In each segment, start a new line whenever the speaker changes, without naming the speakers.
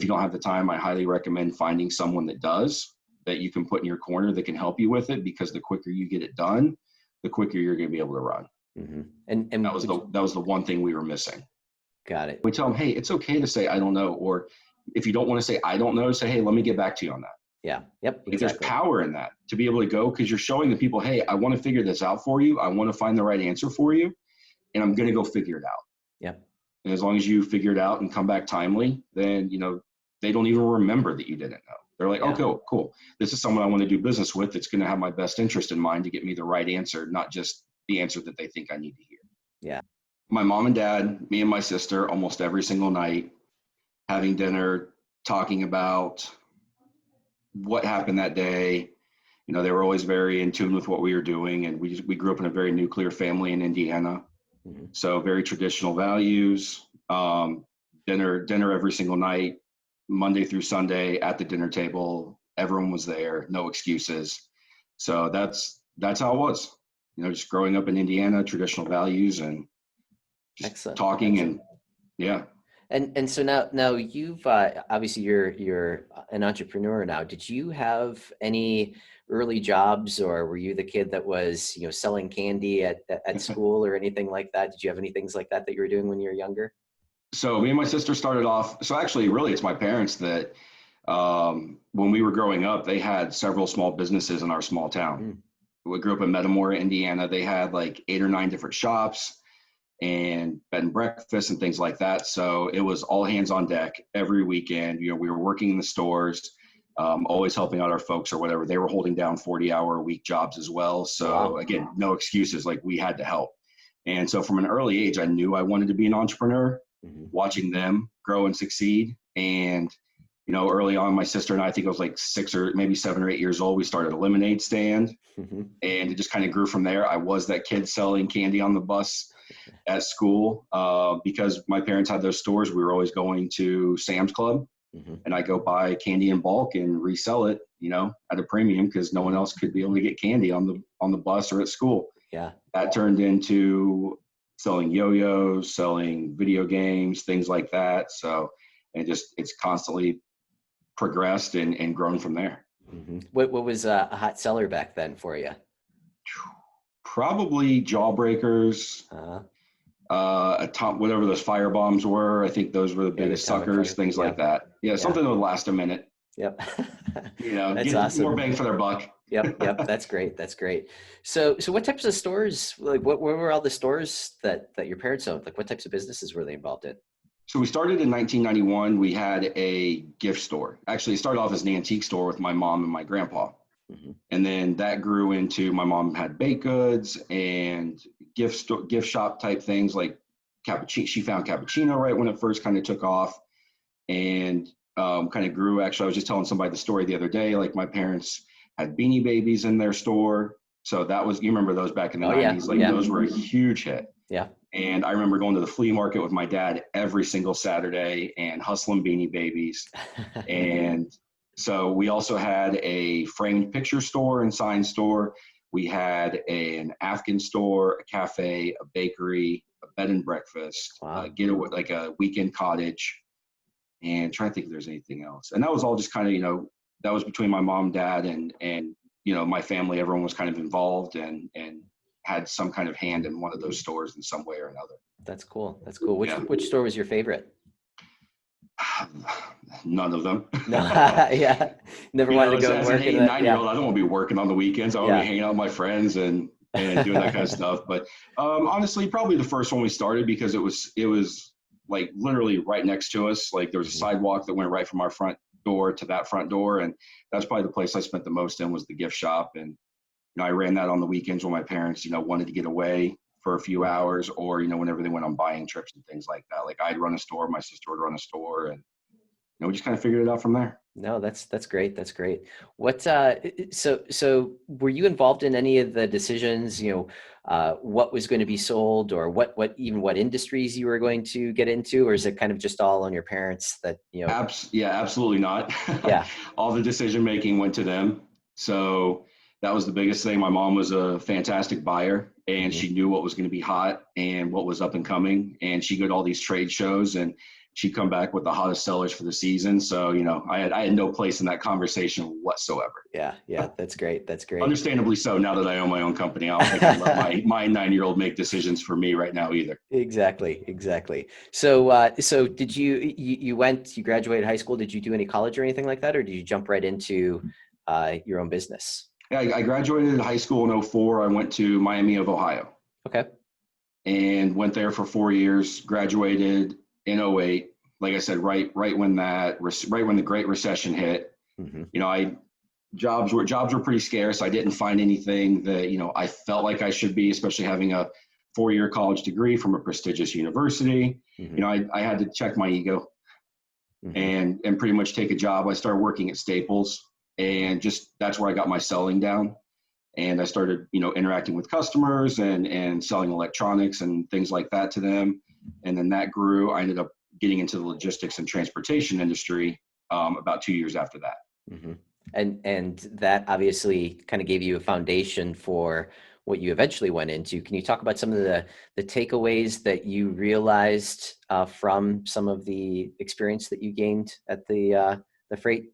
If you don't have the time, I highly recommend finding someone that does, that you can put in your corner that can help you with it, because the quicker you get it done, the quicker you're going to be able to run.
Mm-hmm. And
that was the one thing we were missing.
Got it.
We tell them, hey, it's okay to say, I don't know. Or if you don't want to say, I don't know, say, hey, let me get back to you on that.
Yeah. Yep. Exactly.
There's power in that, to be able to go, because you're showing the people, hey, I want to figure this out for you. I want to find the right answer for you, and I'm going to go figure it out.
Yep.
And as long as you figure it out and come back timely, then, they don't even remember that you didn't know. They're like, okay, cool. This is someone I want to do business with. That's going to have my best interest in mind to get me the right answer, not just the answer that they think I need to hear.
Yeah.
My mom and dad, me and my sister, almost every single night, having dinner, talking about what happened that day. They were always very in tune with what we were doing. And we grew up in a very nuclear family in Indiana. Mm-hmm. So very traditional values, dinner every single night, Monday through Sunday at the dinner table. Everyone was there, no excuses. So that's how it was, just growing up in Indiana, traditional values, and just
Excellent.
talking.
Excellent.
And yeah.
And so now you've obviously you're an entrepreneur now. Did you have any early jobs, or were you the kid that was selling candy at school or anything like that? Did you have any things like that you were doing when you were younger?
So me and my sister started off. So actually, really, it's my parents that when we were growing up, they had several small businesses in our small town. We grew up in Metamora, Indiana. They had like 8 or 9 different shops and bed and breakfast and things like that. So it was all hands on deck every weekend. We were working in the stores, always helping out our folks or whatever. They were holding down 40-hour-a-week jobs as well. So again, no excuses. Like, we had to help. And so from an early age, I knew I wanted to be an entrepreneur, watching them grow and succeed. And, early on, my sister and I think it was like 6 or maybe 7 or 8 years old, we started a lemonade stand, and it just kind of grew from there. I was that kid selling candy on the bus at school, because my parents had those stores. We were always going to Sam's Club, and I go buy candy in bulk and resell it, at a premium, because no one else could be able to get candy on the bus or at school.
Yeah.
That turned into selling yo-yos, selling video games, things like that. So, and it's constantly progressed and grown from there.
What was a hot seller back then for you?
Probably Jawbreakers, whatever those fire bombs were. I think those were the biggest suckers, things like that. Yeah, something that would last a minute.
Yep.
That's
get awesome.
More bang for their buck.
Yep. That's great. So what types of stores, like what were all the stores that your parents owned? Like, what types of businesses were they involved in?
So we started in 1991. We had a gift store. Actually, it started off as an antique store with my mom and my grandpa. And then that grew into, my mom had baked goods and gift shop type things, like cappuccino. She found cappuccino right when it first kind of took off, and kind of grew. Actually, I was just telling somebody the story the other day, like my parents had Beanie Babies in their store. So that was, you remember those back in the 90s, those were a huge hit.
Yeah.
And I remember going to the flea market with my dad every single Saturday and hustling Beanie Babies. And so we also had a framed picture store and sign store. We had an Afghan store, a cafe, a bakery, a bed and breakfast, getaway, like a weekend cottage, and trying to think if there's anything else. And that was all just kind of, that was between my mom, dad, and my family. Everyone was kind of involved and had some kind of hand in one of those stores in some way or another.
That's cool. Which store was your favorite?
None of them.
Yeah. Never wanted to go and work.
As an 8 and 9-year-old, I don't want to be working on the weekends. I want to be hanging out with my friends and doing that kind of stuff. But honestly, probably the first one we started, because it was like literally right next to us. Like, there was a sidewalk that went right from our front door to that front door. And that's probably the place I spent the most in, was the gift shop. And I ran that on the weekends when my parents, wanted to get away for a few hours, or, whenever they went on buying trips and things like that. Like, I'd run a store, my sister would run a store, and, we just kind of figured it out from there.
No, that's great. That's great. What, so were you involved in any of the decisions, what was going to be sold, or what industries you were going to get into, or is it kind of just all on your parents that,
Yeah, absolutely not.
Yeah.
All the decision-making went to them. So that was the biggest thing. My mom was a fantastic buyer, and she knew what was going to be hot and what was up and coming. And she'd go to all these trade shows, and she'd come back with the hottest sellers for the season. So, I had no place in that conversation whatsoever.
Yeah. Yeah. That's great. That's great.
Understandably so, now that I own my own company. I don't think I'd let my 9-year-old make decisions for me right now either.
Exactly. Exactly. So, so did you graduated high school? Did you do any college or anything like that? Or did you jump right into your own business?
Yeah, I graduated high school in '04. I went to Miami of Ohio
Okay.
and went there for 4 years, graduated in '08. Like I said, right when the Great Recession hit.
Hmm.
I jobs were pretty scarce. I didn't find anything that, I felt like I should be, especially having a 4-year college degree from a prestigious university.
Hmm.
I had to check my ego
Hmm.
and pretty much take a job. I started working at Staples, and just that's where I got my selling down. And I started, interacting with customers and selling electronics and things like that to them. And then that grew. I ended up getting into the logistics and transportation industry about 2 years after that.
Hmm. And that obviously kind of gave you a foundation for what you eventually went into. Can you talk about some of the takeaways that you realized from some of the experience that you gained at the freight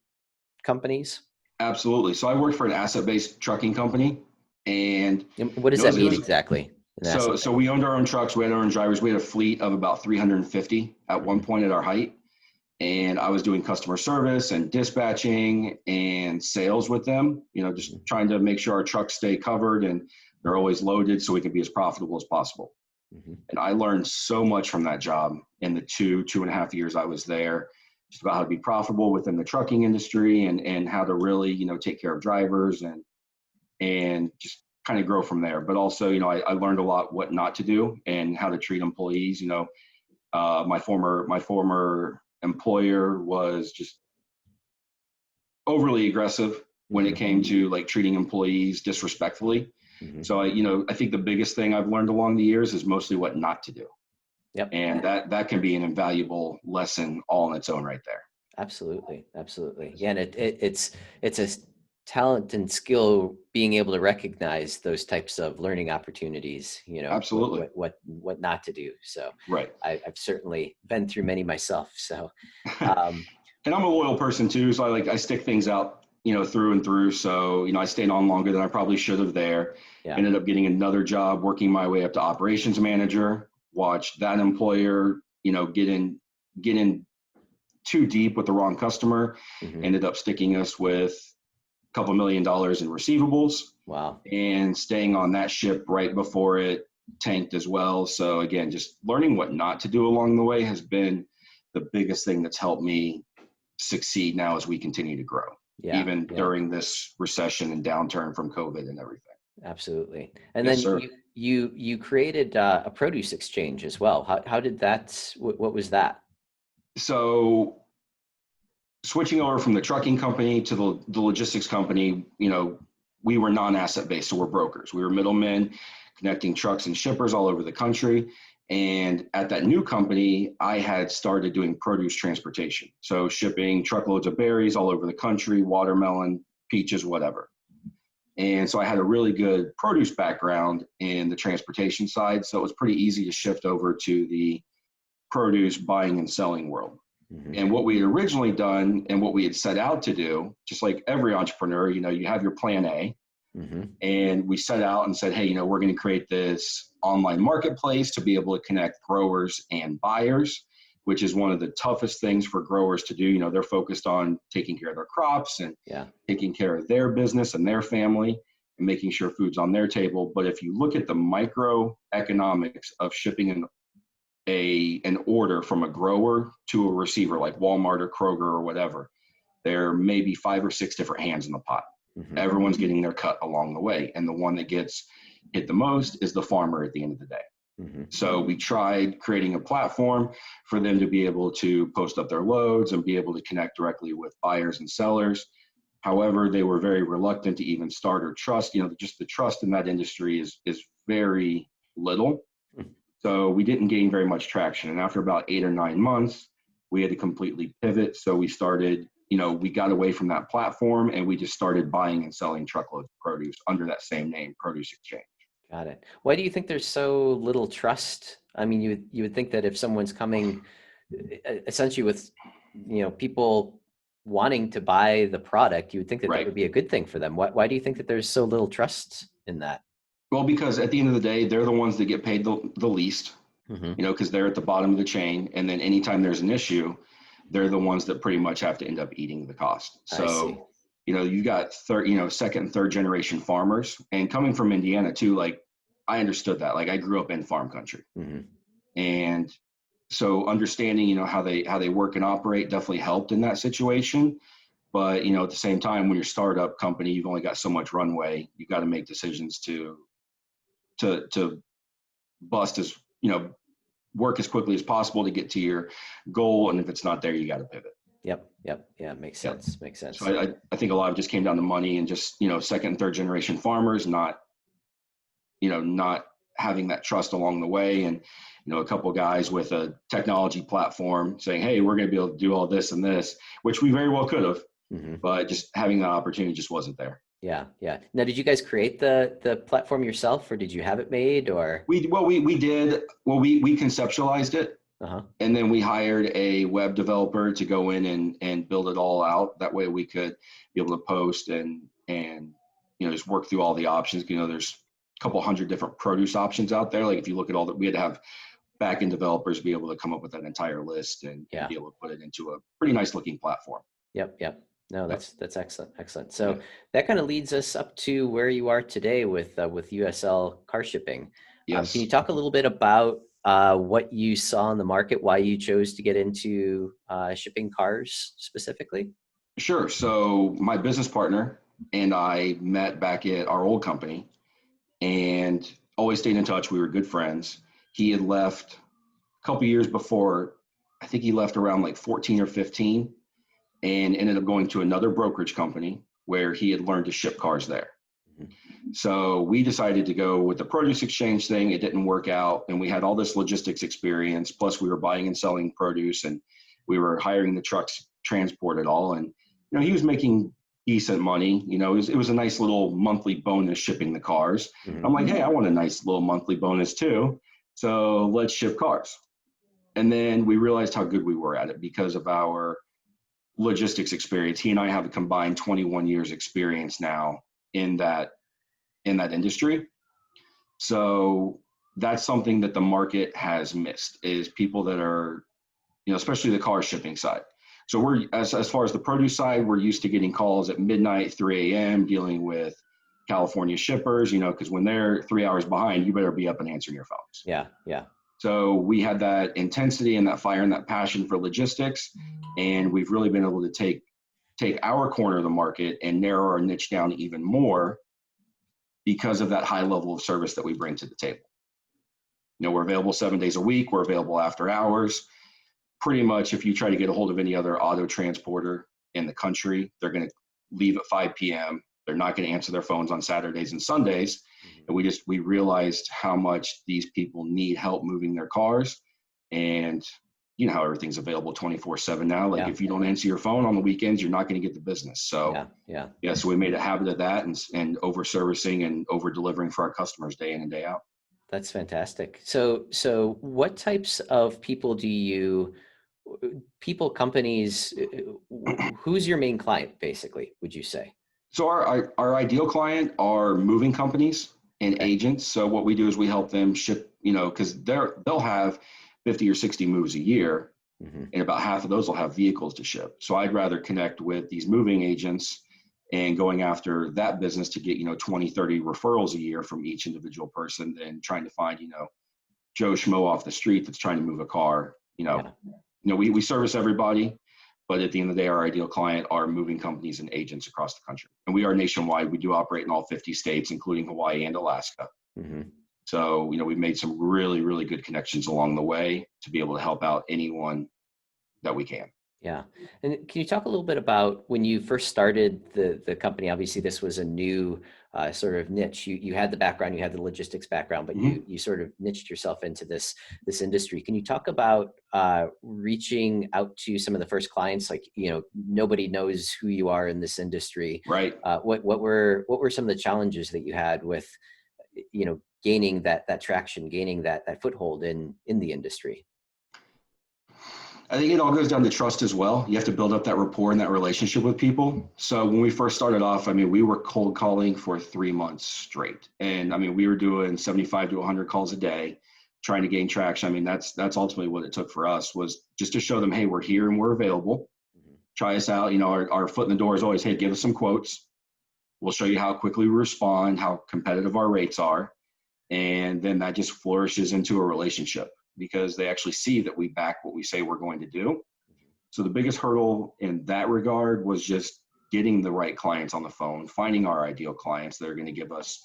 companies?
Absolutely. So I worked for an asset-based trucking company, and
And what does
it
that
was, it
mean
was
exactly? An asset
so we owned our own trucks, we had our own drivers, we had a fleet of about 350 at one
bank?
point at our height, and I was doing customer service and dispatching and sales with them. Just
Hmm.
trying to make sure our trucks stay covered and they're always loaded so we can be as profitable as possible.
Hmm.
And I learned so much from that job in the 2.5 years I was there, just about how to be profitable within the trucking industry and how to really, take care of drivers and just kind of grow from there. But also, I learned a lot what not to do and how to treat employees. My former employer was just overly aggressive when it
Hmm.
came to like treating employees disrespectfully.
Hmm.
So I think the biggest thing I've learned along the years is mostly what not to do.
Yep.
And that can be an invaluable lesson all on its own right there.
Absolutely, absolutely. Yeah, and it's a talent and skill being able to recognize those types of learning opportunities.
Absolutely.
What not to do. So,
Right.
I've certainly been through many myself. So, um,
And I'm a loyal person too, so I stick things out, through and through. So, I stayed on longer than I probably should have there.
yeah.
Ended up getting another job, working my way up to operations manager. Watched that employer, get in too deep with the wrong customer.
Hmm.
Ended up sticking us with a couple $1 million in receivables
Wow.
and staying on that ship right before it tanked as well. So again, just learning what not to do along the way has been the biggest thing that's helped me succeed now as we continue to grow,
Yeah.
even
Yeah.
during this recession and downturn from COVID and everything.
Absolutely. And
Yes,
then
sir.
you created a produce exchange as well. How did that? What was that?
So switching over from the trucking company to the logistics company, we were non-asset based, so we're brokers. We were middlemen connecting trucks and shippers all over the country. And at that new company, I had started doing produce transportation. So shipping truckloads of berries all over the country, watermelon, peaches, whatever. And so I had a really good produce background in the transportation side. So it was pretty easy to shift over to the produce buying and selling world.
Hmm.
And what we had originally done and what we had set out to do, just like every entrepreneur, you have your plan A.
Hmm.
And we set out and said, hey, we're going to create this online marketplace to be able to connect growers and buyers, which is one of the toughest things for growers to do. They're focused on taking care of their crops and
Yeah.
taking care of their business and their family and making sure food's on their table. But if you look at the microeconomics of shipping an order from a grower to a receiver like Walmart or Kroger or whatever, there may be 5 or 6 different hands in the pot.
Hmm.
Everyone's getting their cut along the way. And the one that gets hit the most is the farmer at the end of the day.
Hmm.
So we tried creating a platform for them to be able to post up their loads and be able to connect directly with buyers and sellers. However, they were very reluctant to even start or trust. Just the trust in that industry is very little. So we didn't gain very much traction. And after about 8 or 9 months, we had to completely pivot. So we started, we got away from that platform and we just started buying and selling truckloads of produce under that same name, Produce Exchange.
Got it. Why do you think there's so little trust? I mean, you would think that if someone's coming essentially with, people wanting to buy the product, you would think that that
Right.
would be a good thing for them. Why do you think that there's so little trust in that?
Well, because at the end of the day, they're the ones that get paid the least,
Hmm.
because they're at the bottom of the chain. And then anytime there's an issue, they're the ones that pretty much have to end up eating the cost.
I see.
So, you've got second and third generation farmers, and coming from Indiana too, like I understood that. Like I grew up in farm country.
Hmm.
And so understanding, how they work and operate definitely helped in that situation. But, at the same time, when you're a startup company, you've only got so much runway. You've got to make decisions to bust as, work as quickly as possible to get to your goal. And if it's not there, you got to pivot.
Yep. Yep. Yeah. Makes
Yep.
sense. Makes
So
sense.
I think a lot of it just came down to money and just, second and third generation farmers, not having that trust along the way. And, a couple of guys with a technology platform saying, hey, we're going to be able to do all this and this, which we very well could have,
Hmm.
but just having that opportunity just wasn't there.
Yeah. Yeah. Now, did you guys create the platform yourself, or did you have it made, or?
We did. Well, we conceptualized it,
Uh-huh.
and then we hired a web developer to go in and build it all out. That way we could be able to post and just work through all the options. There's a couple hundred different produce options out there. Like if you look at all that, we had to have back-end developers be able to come up with that entire list and
Yeah.
be able to put it into a pretty nice looking platform.
Yep. Yep. No,
Yep.
that's excellent. Excellent.
Yeah.
So that kind of leads us up to where you are today with USL car shipping. Can you
Yes.
talk a little bit about what you saw in the market, why you chose to get into shipping cars specifically?
Sure. So my business partner and I met back at our old company and always stayed in touch. We were good friends. He had left a couple years before. I think he left around like 14 or 15 and ended up going to another brokerage company where he had learned to ship cars there.
Mhm.
So we decided to go with the produce exchange thing. It didn't work out. And we had all this logistics experience. Plus, we were buying and selling produce and we were hiring the trucks, transport it all. And, he was making decent money. It was a nice little monthly bonus shipping the cars. I'm
Mhm.
like, hey, I want a nice little monthly bonus too. So let's ship cars. And then we realized how good we were at it because of our logistics experience. He and I have a combined 21 years experience now in that industry. So that's something that the market has missed is people that are, especially the car shipping side. So we're as far as the produce side, we're used to getting calls at midnight, 3 a.m. dealing with California shippers, because when they're 3 hours behind, you better be up and answering your phones.
Yeah. Yeah.
So we had that intensity and that fire and that passion for logistics, and we've really been able to take our corner of the market and narrow our niche down even more because of that high level of service that we bring to the table. We're available 7 days a week. We're available after hours. Pretty much, if you try to get a hold of any other auto transporter in the country, they're going to leave at 5 p.m. They're not going to answer their phones on Saturdays and Sundays.
Mhm.
And we realized how much these people need help moving their cars. And you know how everything's available 24/7 now. Like
Yeah.
if you don't answer your phone on the weekends, you're not going to get the business. So
Yeah. Yeah.
yeah, so we made a habit of that and over servicing and over delivering for our customers day in and day out.
That's fantastic. So what types of people companies, who's your main client, basically, would you say?
So our ideal client are moving companies and
Okay.
agents. So what we do is we help them ship, because they'll have 50 or 60 moves a year,
Hmm.
and about half of those will have vehicles to ship. So I'd rather connect with these moving agents and going after that business to get, 20, 30 referrals a year from each individual person than trying to find, Joe Schmo off the street that's trying to move a car.
Yeah.
We service everybody, but at the end of the day, our ideal client are moving companies and agents across the country. And we are nationwide. We do operate in all 50 states, including Hawaii and Alaska.
Hmm.
So, we've made some really, really good connections along the way to be able to help out anyone that we can.
Yeah. And can you talk a little bit about when you first started the company? Obviously, this was a new sort of niche. You had the background, you had the logistics background, but
Mm-hmm.
you sort of niched yourself into this industry. Can you talk about reaching out to some of the first clients? Like, nobody knows who you are in this industry.
Right.
What were some of the challenges that you had with gaining that traction, gaining that foothold in the industry?
I think it all goes down to trust as well. You have to build up that rapport and that relationship with people. So when we first started off, I mean, we were cold calling for 3 months straight. And I mean, we were doing 75 to 100 calls a day, trying to gain traction. I mean, that's ultimately what it took for us, was just to show them, hey, we're here and we're available. Try us out. You know, our foot in the door is always, hey, give us some quotes. We'll show you how quickly we respond, how competitive our rates are. And then that just flourishes into a relationship, because they actually see that we back what we say we're going to do. So the biggest hurdle in that regard was just getting the right clients on the phone, finding our ideal clients that are going to give us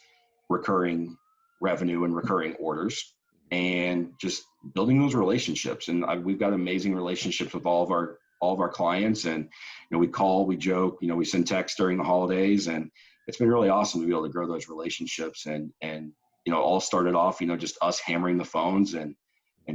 recurring revenue and recurring orders, and just building those relationships. And we've got amazing relationships with all of our clients. And, you know, we call, we joke, you know, we send texts during the holidays, and it's been really awesome to be able to grow those relationships. And, you know, all started off, you know, just us hammering the phones and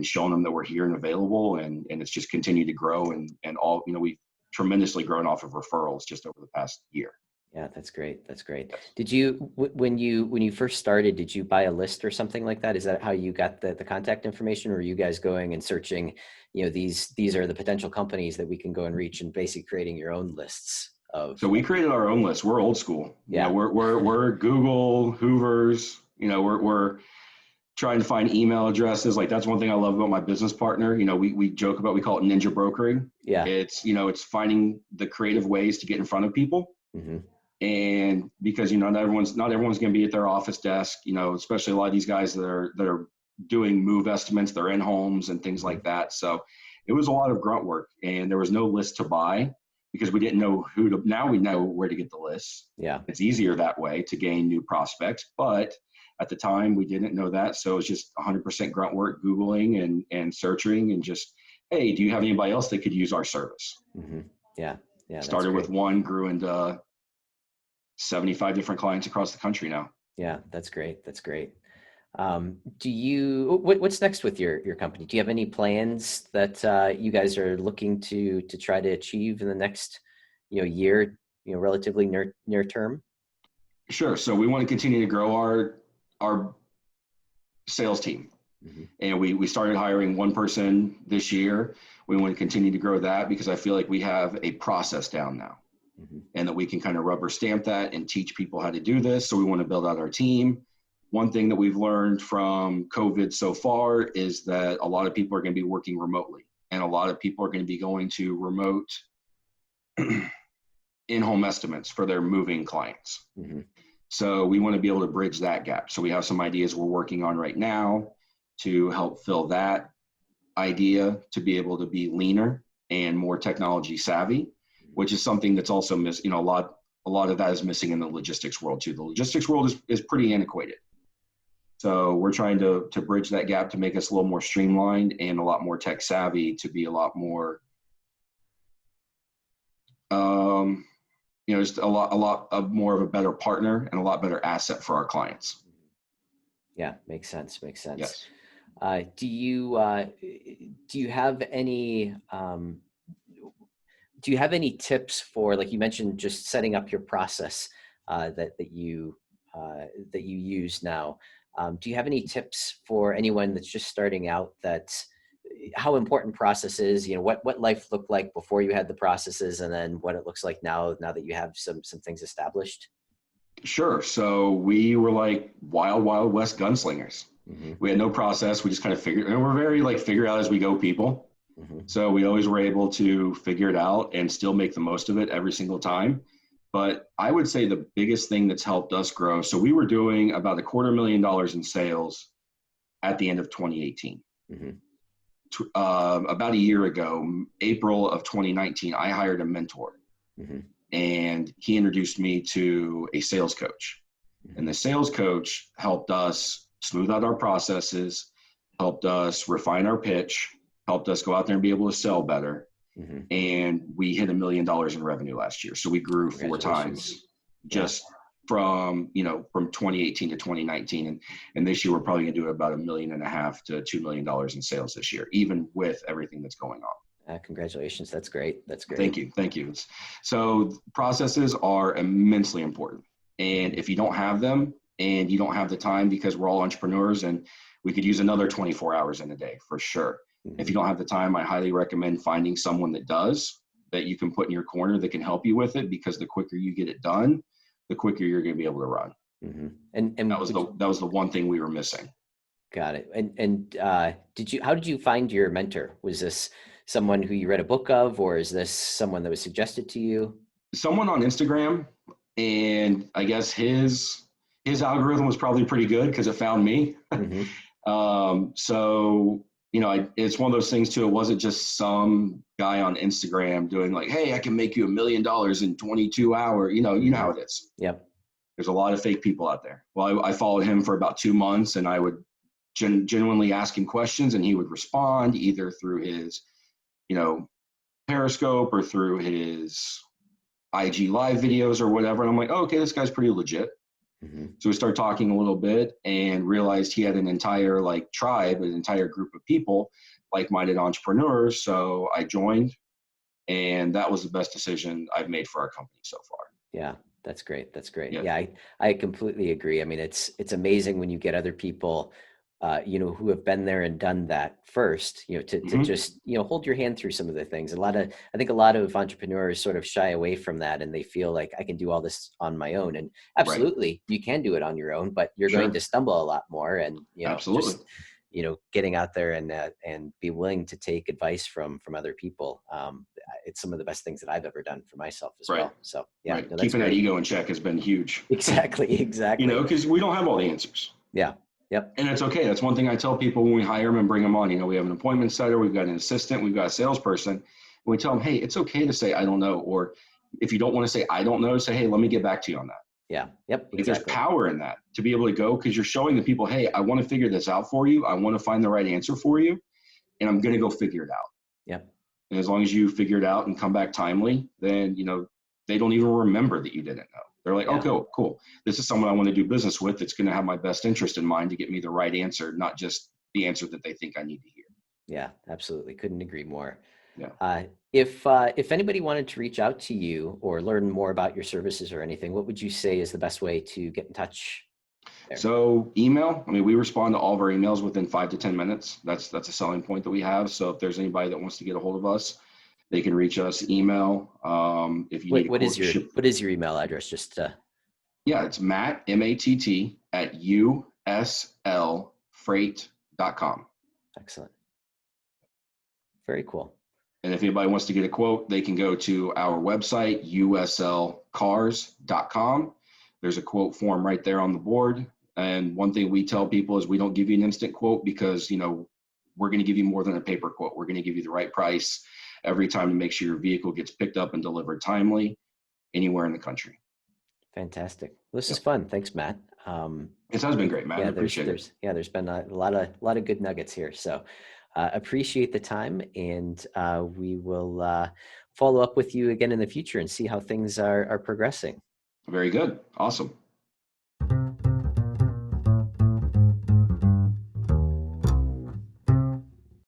showing them that we're here and available, and it's just continued to grow, and all, you know, we've tremendously grown off of referrals just over the past year.
Yeah, that's great. That's great. Did you, when you first started, did you buy a list or something like that? Is that how you got the contact information, or were you guys going and searching, you know, these are the potential companies that we can go and reach, and basically creating your own lists of?
So we created our own list. We're old school.
Yeah.
You know, we're Google Hoovers. You know, we're trying to find email addresses. Like, that's one thing I love about my business partner. You know, we joke about, we call it ninja brokering.
Yeah.
It's, you know, it's finding the creative ways to get in front of people.
Mm-hmm.
And because, you know, not everyone's going to be at their office desk, you know, especially a lot of these guys that are doing move estimates, they're in homes and things like that. So it was a lot of grunt work, and there was no list to buy because we didn't know who to. Now we know where to get the lists.
Yeah.
It's easier that way to gain new prospects, but at the time we didn't know that. So it's just 100% grunt work, Googling and searching, and just, hey, do you have anybody else that could use our service?
Mm-hmm. Yeah. Yeah.
Started with one, grew into 75 different clients across the country now.
Yeah, that's great. That's great. What's next with your company? Do you have any plans that you guys are looking to try to achieve in the next, you know, year, you know, relatively near term?
Sure. So we want to continue to grow our sales team. Mm-hmm. And we started hiring one person this year. We want to continue to grow that, because I feel like we have a process down now. Mm-hmm. And that we can kind of rubber stamp that and teach people how to do this. So we want to build out our team. One thing that we've learned from COVID so far is that a lot of people are going to be working remotely, and a lot of people are going to be going to remote in-home estimates for their moving clients. Mm-hmm. So we want to be able to bridge that gap. So we have some ideas we're working on right now to help fill that idea, to be able to be leaner and more technology savvy, which is something that's also missing. You know, a lot of that is missing in the logistics world too. The logistics world is pretty antiquated. So we're trying to bridge that gap to make us a little more streamlined and a lot more tech savvy, to be a lot more, you know, just a lot of more of a better partner and a lot better asset for our clients.
Yeah, makes sense. Makes sense.
Yes.
Do you have any tips for, like you mentioned, just setting up your process that you use now? Do you have any tips for anyone that's just starting out, that how important process is? You know, what life looked like before you had the processes, and then what it looks like now that you have some things established?
Sure. So we were like wild west gunslingers. Mm-hmm. We had no process. We just kind of figured, and we're very like figure out as we go people. Mm-hmm. So we always were able to figure it out and still make the most of it every single time. But I would say the biggest thing that's helped us grow, so we were doing about $250,000 in sales at the end of 2018. Mm-hmm. About a year ago, April of 2019, I hired a mentor. Mm-hmm. And he introduced me to a sales coach. Mm-hmm. And the sales coach helped us smooth out our processes, helped us refine our pitch, helped us go out there and be able to sell better. Mm-hmm. And we hit $1 million in revenue last year. So we grew 4 times just from 2018 to 2019. And this year we're probably gonna do about $1.5 million to $2 million in sales this year, even with everything that's going on.
Congratulations. That's great. That's great.
Thank you. So processes are immensely important. And if you don't have them and you don't have the time, because we're all entrepreneurs and we could use another 24 hours in a day for sure. If you don't have the time, I highly recommend finding someone that does, that you can put in your corner that can help you with it, because the quicker you get it done, the quicker you're going to be able to run.
And
That was the one thing we were missing.
got it. And how did you find your mentor? Was this someone who you read a book of, or is this someone that was suggested to you?
Someone on Instagram, and I guess his algorithm was probably pretty good because it found me. So it's one of those things too. It wasn't just some guy on Instagram doing like, "Hey, I can make you $1 million in 22 hours." You know how it is.
Yep.
There's a lot of fake people out there. Well, I followed him for about 2 months, and I would genuinely ask him questions, and he would respond either through his, Periscope or through his IG live videos or whatever. And I'm like, oh, okay, this guy's pretty legit. So we started talking a little bit and realized he had an entire tribe, an entire group of people, like-minded entrepreneurs. So I joined, and that was the best decision I've made for our company so far.
Yeah, that's great. That's great.
Yeah.
Yeah, I completely agree. I mean, it's amazing when you get other people, who have been there and done that first, to just, hold your hand through some of the things. I think a lot of entrepreneurs sort of shy away from that, and they feel like I can do all this on my own. And absolutely, you can do it on your own, but you're going to stumble a lot more. And,
Absolutely.
just, getting out there and be willing to take advice from other people. It's some of the best things that I've ever done for myself as well. So yeah, no,
keeping that ego in check has been huge.
Exactly.
Because we don't have all the answers.
Yeah. Yep.
And it's okay. That's one thing I tell people when we hire them and bring them on. We have an appointment setter, we've got an assistant, we've got a salesperson. And we tell them, hey, it's okay to say, I don't know. Or if you don't want to say, I don't know, say, hey, let me get back to you on that.
Yeah. Yep. Exactly.
There's power in that to be able to go, because you're showing the people, hey, I want to figure this out for you. I want to find the right answer for you, and I'm going to go figure it out.
Yep.
And as long as you figure it out and come back timely, then, they don't even remember that you didn't know. They're like, okay, cool. This is someone I want to do business with. That's going to have my best interest in mind to get me the right answer, not just the answer that they think I need to hear.
Yeah, absolutely. Couldn't agree more.
Yeah.
If anybody wanted to reach out to you or learn more about your services or anything, what would you say is the best way to get in touch there?
So email. I mean, we respond to all of our emails within 5 to 10 minutes. That's a selling point that we have. So if there's anybody that wants to get a hold of us, they can reach us. Email. If you need.
What is your email address? Just
it's Matt, MATT at USLfreight.com.
Excellent. Very cool.
And if anybody wants to get a quote, they can go to our website, uslcars.com. There's a quote form right there on the board. And one thing we tell people is we don't give you an instant quote because, we're going to give you more than a paper quote. We're going to give you the right price every time to make sure your vehicle gets picked up and delivered timely anywhere in the country.
Fantastic. Well, this is fun. Thanks, Matt.
It has been great, Matt. I appreciate it.
There's been a lot of good nuggets here. So appreciate the time, and we will follow up with you again in the future and see how things are progressing.
Very good. Awesome.